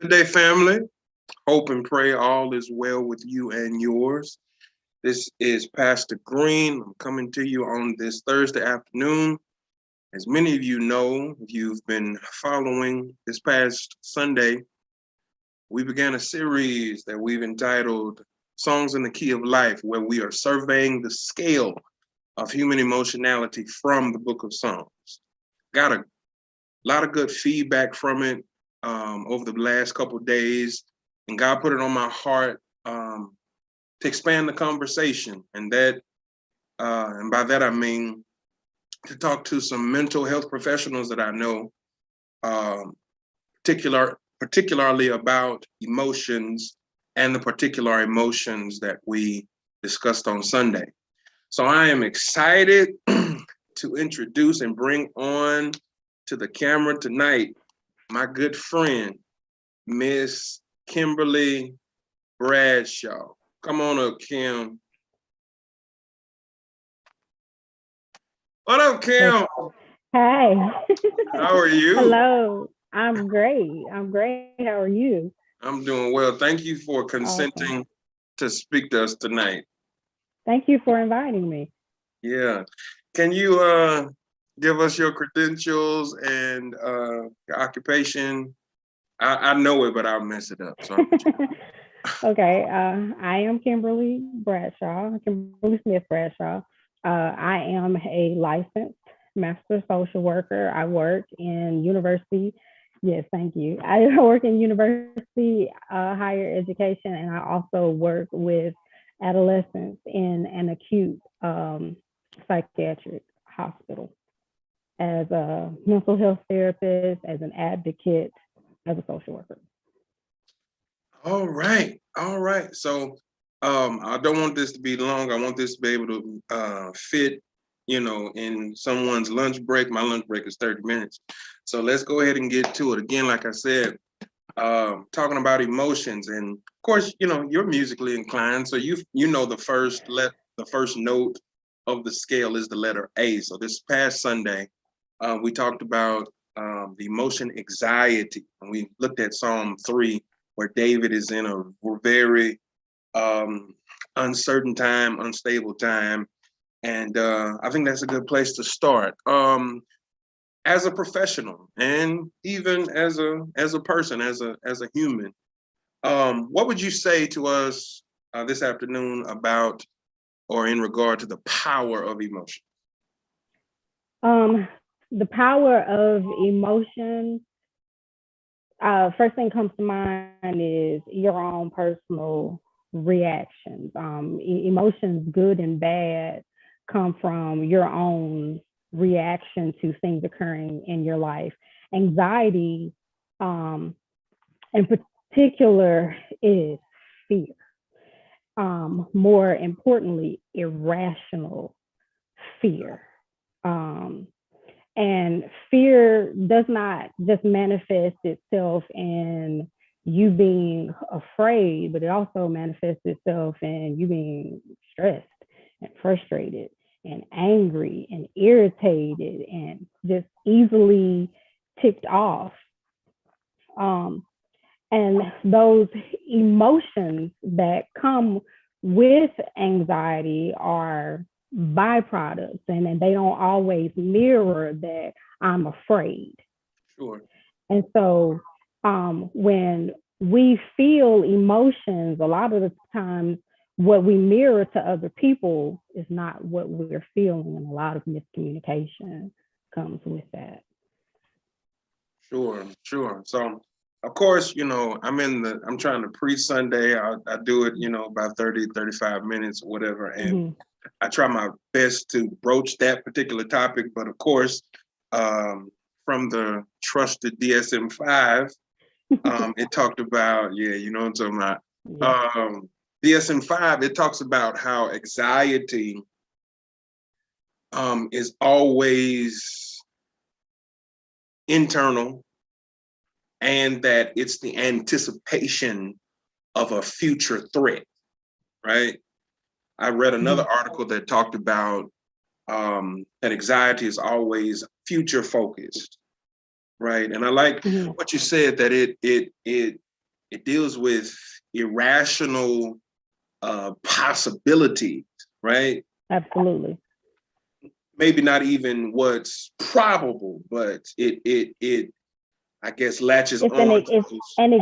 Good day, family. Hope and pray all is well with you and yours. This is Pastor Green. I'm coming to you on this Thursday afternoon. As many of you know, if you've been following this past Sunday, we began a series that we've entitled Songs in the Key of Life, where we are surveying the scale of human emotionality from the book of Psalms. Got a lot of good feedback from it over the last couple of days, and God put it on my heart to expand the conversation, and by that I mean to talk to some mental health professionals that I know, particularly about emotions and the particular emotions that we discussed on Sunday. So I am excited to introduce and bring on to the camera tonight my good friend, Miss Kimberly Bradshaw. Come on up, Kim. What up, Kim? Hi. How are you? Hello. I'm great. How are you? I'm doing well. Thank you for consenting Awesome. to speak to us tonight. Thank you for inviting me. Yeah. Can you give us your credentials and your occupation? I know it, but I'll mess it up. So Okay. I am Kimberly Bradshaw, Kimberly Smith Bradshaw. I am a licensed master social worker. I work in university. Yes, thank you. I work in university higher education, and I also work with adolescents in an acute psychiatric hospital as a mental health therapist, as an advocate, as a social worker. all right. All right. So I don't want this to be long. I want this to be able to fit, in someone's lunch break. My lunch break is 30 minutes. So let's go ahead and get to it. Again, like I said, talking about emotions. And of course, you're musically inclined. So you know the first note of the scale is the letter A. So this past Sunday, we talked about the emotion anxiety. And we looked at Psalm 3, where David is in a very um, uncertain time, unstable time. And I think that's a good place to start. As a professional, and even as a person, as a human, what would you say to us this afternoon about or in regard to the power of emotion? Um, the power of emotion. First thing comes to mind is your own personal reactions. Emotions, good and bad, come from your own reaction to things occurring in your life. Anxiety, um, in particular, is fear. More importantly, irrational fear. Um, and fear does not just manifest itself in you being afraid, but it also manifests itself in you being stressed and frustrated and angry and irritated and just easily ticked off. Um, and those emotions that come with anxiety are byproducts, and they don't always mirror that I'm afraid. Sure. And so when we feel emotions, a lot of the times what we mirror to other people is not what we're feeling, and a lot of miscommunication comes with that. Sure. So, of course, I'm trying to pre-Sunday. I do it, about 30, 35 minutes or whatever. And Mm-hmm. I try my best to broach that particular topic. But of course, um, from the trusted DSM-5, it talked about, yeah, you know what I'm talking Yeah. about. DSM-5, it talks about how anxiety is always internal, and that it's the anticipation of a future threat, right? I read another Mm-hmm. article that talked about that anxiety is always future focused, right? And I like Mm-hmm. what you said, that it deals with irrational possibilities, right? Absolutely. Maybe not even what's probable, but it I guess latches It's on to those. an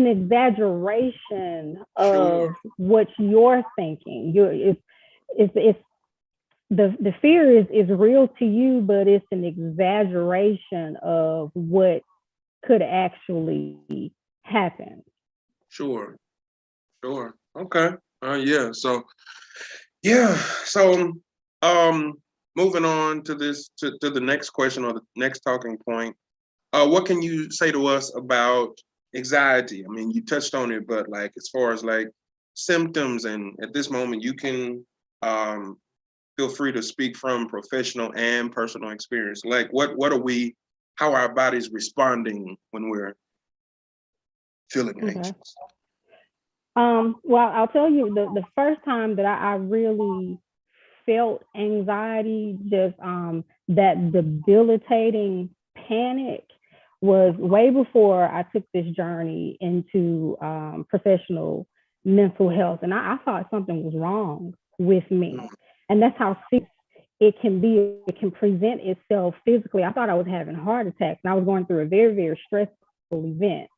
exaggeration Sure, of what you're thinking. It's the fear is real to you, but it's an exaggeration of what could actually happen. sure, sure. Okay. Yeah. So yeah. So um moving on to to the next question or the next talking point. What can you say to us about anxiety? I mean, you touched on it, but like as far as like symptoms, and at this moment, you can um, feel free to speak from professional and personal experience. Like, what are we? How are our bodies responding when we're feeling Okay. anxious? Well, I'll tell you the first time that I really felt anxiety, just that debilitating panic was way before I took this journey into professional mental health. And I thought something was wrong with Mm, me. And that's how serious it can be. It can present itself physically. I thought I was having heart attacks, and I was going through a very, very stressful event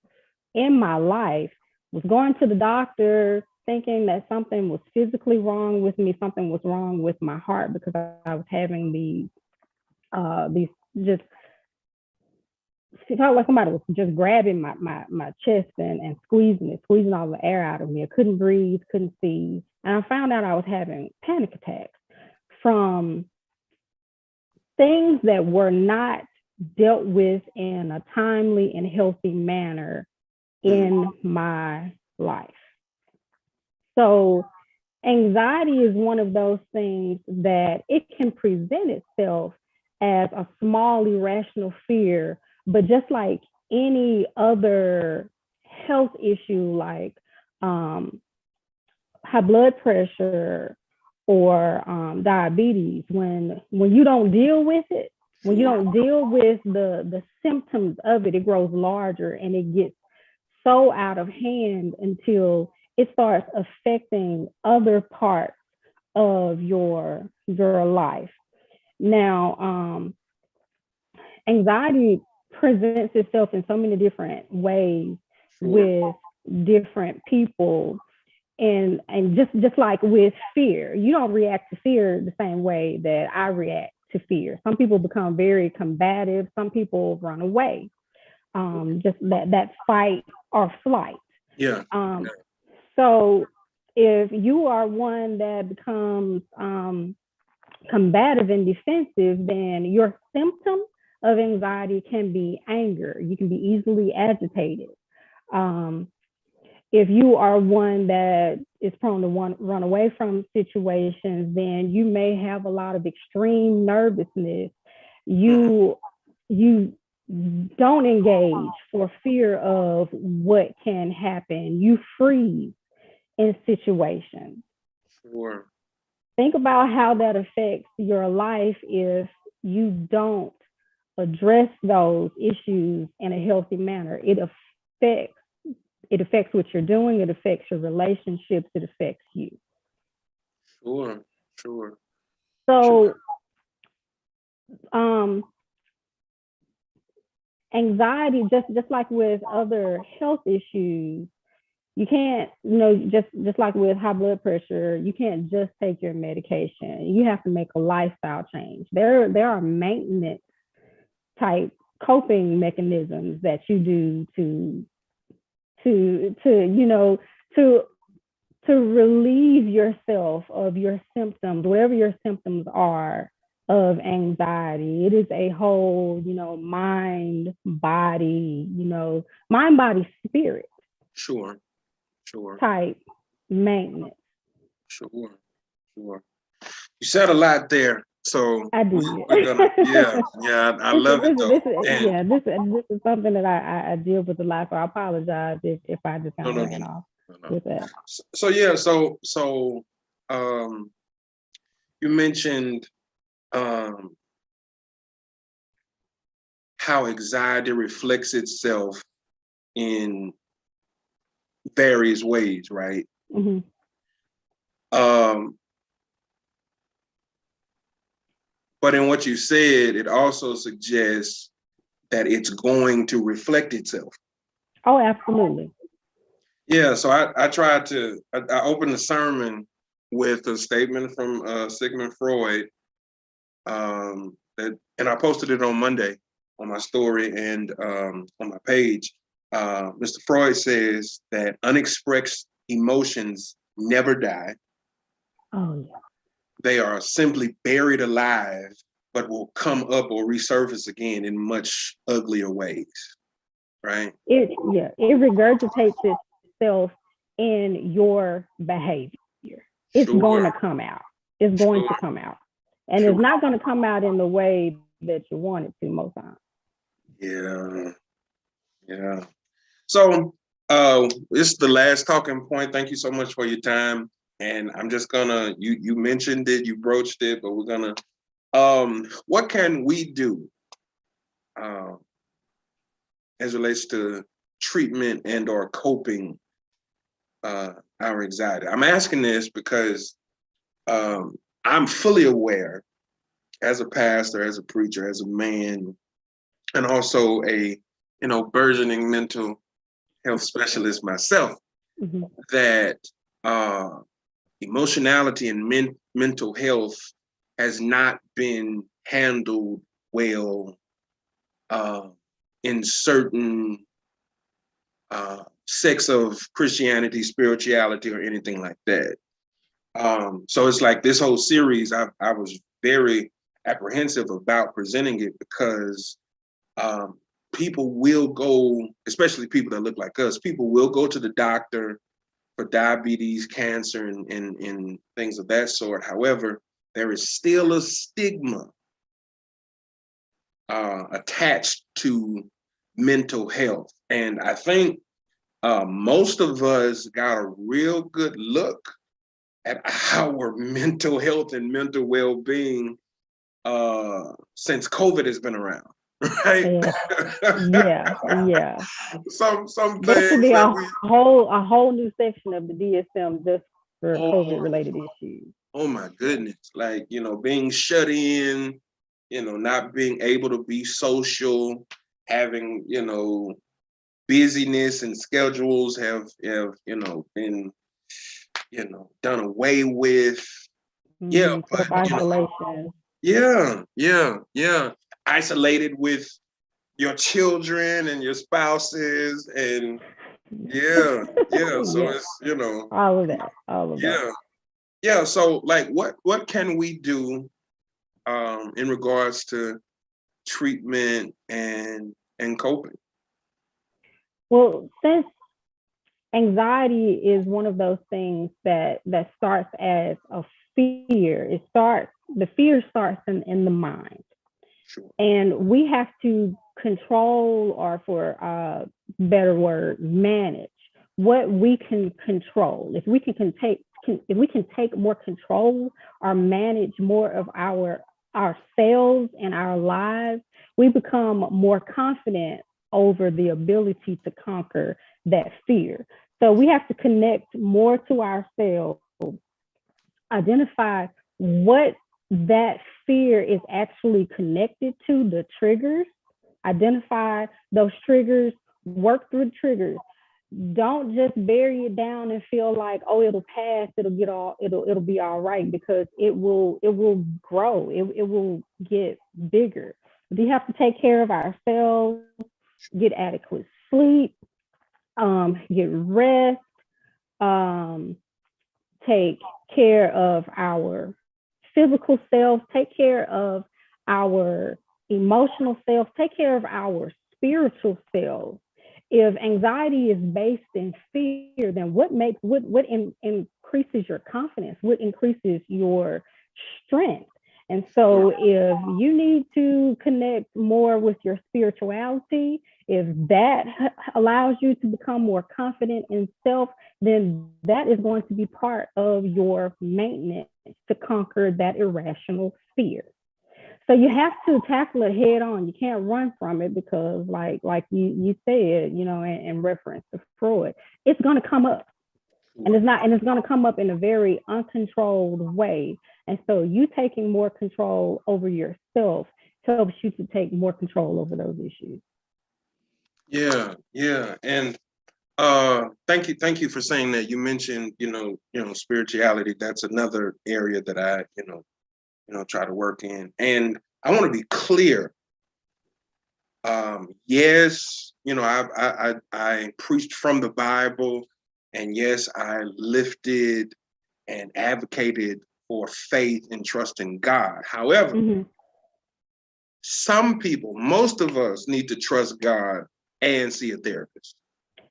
in my life, was going to the doctor thinking that something was physically wrong with me, something was wrong with my heart because I was having these just, it felt like somebody was just grabbing my chest and squeezing all the air out of me. I couldn't breathe, couldn't see. And I found out I was having panic attacks from things that were not dealt with in a timely and healthy manner mm, in my life. So anxiety is one of those things that it can present itself as a small irrational fear, but just like any other health issue like high blood pressure or diabetes, when you don't deal with it, when you sure, don't deal with the symptoms of it, it grows larger and it gets so out of hand until it starts affecting other parts of your life. Now, anxiety presents itself in so many different ways sure, with different people, and just like with fear, you don't react to fear the same way that I react to fear. Some people become very combative, some people run away, just that fight or flight. yeah, um, so if you are one that becomes combative and defensive, then your symptom of anxiety can be anger. You can be easily agitated. Um, if you are one that is prone to run away from situations, then you may have a lot of extreme nervousness. mm, You don't engage for fear of what can happen. You freeze in situations. sure, Think about how that affects your life if you don't address those issues in a healthy manner. Affects it affects what you're doing, it affects your relationships, it affects you. sure, sure, sure, So um anxiety, just like with other health issues, you can't, just like with high blood pressure, you can't just take your medication. You have to make a lifestyle change. There are maintenance type coping mechanisms that you do to to relieve yourself of your symptoms, whatever your symptoms are of anxiety. It is a whole, mind, body, spirit sure, sure, type maintenance. sure, sure. You said a lot there, so I did. we're gonna, yeah, yeah, I this is love it this is though, this is and yeah this is something that I deal with a lot. So I apologize if I just kind no, of no, no, ran no, off no, no. with that. So yeah, um, you mentioned um how anxiety reflects itself in various ways, right? Mm-hmm. But in what you said, it also suggests that it's going to reflect itself. Oh, absolutely. Yeah, so I tried to, I opened the sermon with a statement from Sigmund Freud, and I posted it on Monday on my story and on my page. Mr. Freud says that unexpressed emotions never die. Oh, yeah. They are simply buried alive, but will come up or resurface again in much uglier ways, right? It regurgitates itself in your behavior. It's going to Sure, come out. It's going to sure, come out. And it's sure. not going to come out in the way that you want it to most times. Yeah, yeah. So it's the last talking point. Thank you so much for your time. And I'm just gonna, you mentioned it, you broached it, but we're gonna, what can we do uh, as it relates to treatment and or coping our anxiety? I'm asking this because I'm fully aware as a pastor, as a preacher, as a man, and also a, burgeoning mental health specialist myself, Mm-hmm. that uh, emotionality and mental health has not been handled well uh, in certain sects of Christianity, spirituality, or anything like that. So it's like this whole series, I was very apprehensive about presenting it because um, people will go, especially people that look like us, people will go to the doctor for diabetes, cancer, and things of that sort. However, there is still a stigma attached to mental health. And I think most of us got a real good look at our mental health and mental well-being since COVID has been around, right? Yeah, yeah, yeah. Some There should things be that a we, whole new section of the DSM just for COVID oh, related issues. oh my goodness, like, being shut in, not being able to be social, having, busyness and schedules have been, done away with. Yeah, Mm-hmm. but, Self isolation. yeah, isolated with your children and your spouses, and yeah, so Yeah, it's, all of that, all of that. yeah, yeah. So like, what can we do in regards to treatment and coping? Well, since anxiety is one of those things that starts as a fear, the fear starts in the mind, Sure. and we have to control, or for better word, manage what we can control. If we can take more control or manage more of ourselves and our lives, we become more confident over the ability to conquer that fear. So we have to connect more to ourselves, identify what that fear is actually connected to, the triggers, identify those triggers, work through the triggers. Don't just bury it down and feel like, oh, it'll pass, it'll be all right, because it will grow, it will get bigger. We have to take care of ourselves, get adequate sleep, get rest, um, take care of our physical self, take care of our emotional self, take care of our spiritual self. If anxiety is based in fear, then increases your confidence? What increases your strength? And so, if you need to connect more with your spirituality, if that allows you to become more confident in self, then that is going to be part of your maintenance to conquer that irrational fear. So you have to tackle it head on. You can't run from it, because like you said, in reference to Freud, it's going to come up. And it's going to come up in a very uncontrolled way. And so you taking more control over yourself helps you to take more control over those issues. Yeah, yeah. And thank you for saying that. You mentioned, spirituality. That's another area that I, try to work in. And I want to be clear. Yes, I preached from the Bible, and yes, I lifted and advocated for faith and trust in God. However, some people, most of us, need to trust God and see a therapist.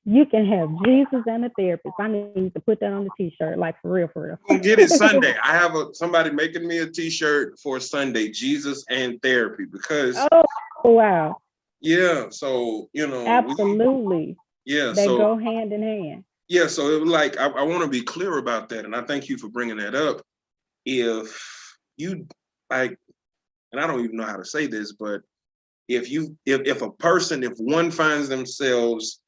You can have Jesus and a therapist. I need to put that on the t-shirt, like for real, for real. I'm gonna get it Sunday. I have somebody making me a t-shirt for Sunday, Jesus and therapy, because oh wow. Yeah, so Absolutely. They go hand in hand. Yeah, so it was like I want to be clear about that, and I thank you for bringing that up. If you like, and I don't even know how to say this, but if one finds themselves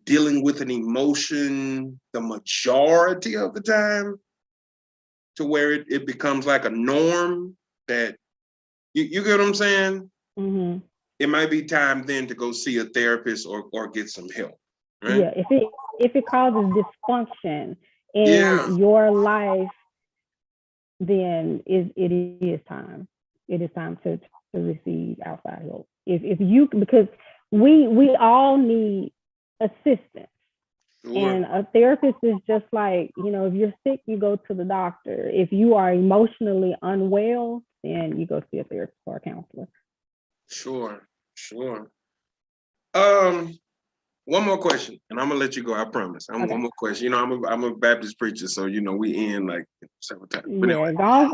dealing with an emotion the majority of the time, to where it becomes like a norm, that you get what I'm saying? Mm-hmm. It might be time then to go see a therapist or get some help. Right? Yeah, if it causes dysfunction in your life, then it is time. It is time to receive outside help. If you, because we all need assistance. Sure. And a therapist is just like, if you're sick, you go to the doctor. If you are emotionally unwell, then you go see a therapist or a counselor. Sure. One more question, and I'm gonna let you go. I promise. Okay. One more question. I'm a Baptist preacher, so we end like several times. But anyway. Go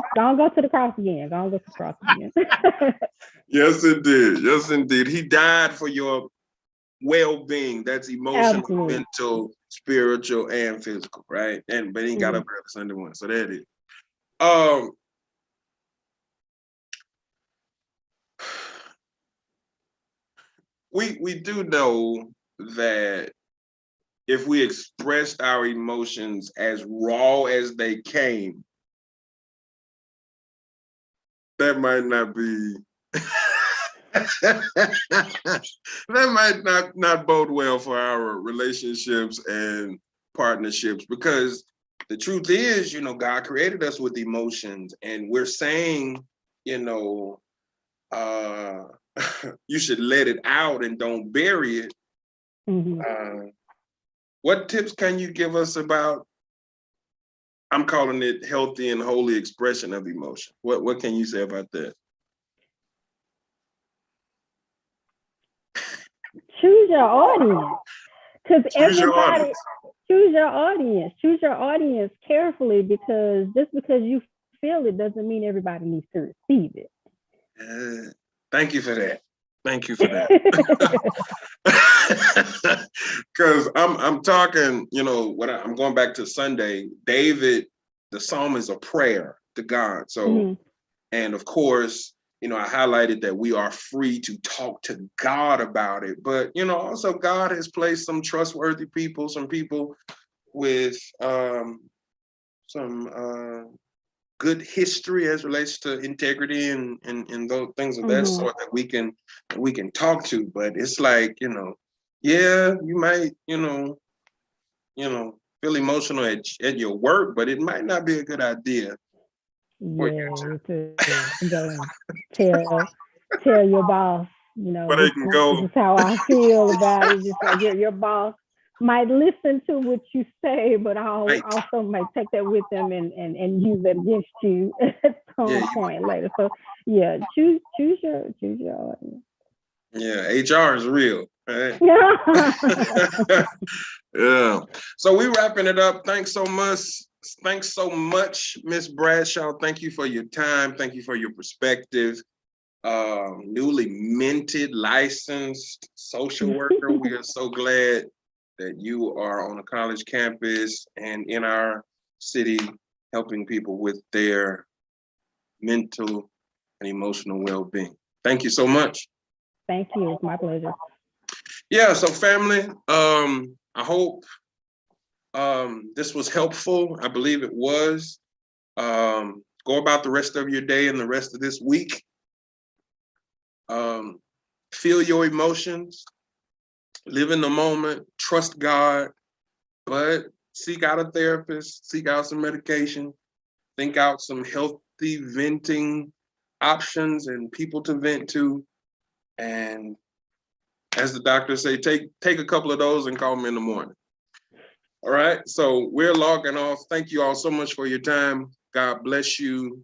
to the cross again. Go to the cross again. Yes, indeed. He died for your well-being. That's emotional, absolutely, mental, spiritual, and physical, right? But he got up early Sunday morning, so that is. We do know that if we expressed our emotions as raw as they came, that might not be that might not bode well for our relationships and partnerships, because the truth is, God created us with emotions, and we're saying, you should let it out and don't bury it. What tips can you give us about, I'm calling it healthy and holy expression of emotion? What can you say about that? Choose your audience, because everybody choose your audience carefully, because just because you feel it doesn't mean everybody needs to receive it. Thank you for that. Because I'm talking, when I'm going back to Sunday, David, the psalm is a prayer to God. So, and of course, I highlighted that we are free to talk to God about it. But, also God has placed some trustworthy people, some people with some good history as relates to integrity and those things of that sort, that we can talk to. But it's like, you might, feel emotional at your work, but it might not be a good idea. Yeah, to tell your boss, this is how I feel about it. Just like your boss might listen to what you say, but also might take that with them and use that against you at some point later. So choose your audience. Yeah, HR is real, right? Yeah. So we wrapping it up. Thanks so much, Miss Bradshaw. Thank you for your time. Thank you for your perspective. Newly minted, licensed social worker. We are so glad that you are on a college campus and in our city, helping people with their mental and emotional well-being. Thank you so much. Thank you. It's my pleasure. Yeah, so family, I hope this was helpful. I believe it was. Go about the rest of your day and the rest of this week. Feel your emotions, live in the moment, trust God, but seek out a therapist, seek out some medication, think out some healthy venting options and people to vent to. And as the doctors say, take a couple of those and call me in the morning. All right, so we're logging off. Thank you all so much for your time. God bless you.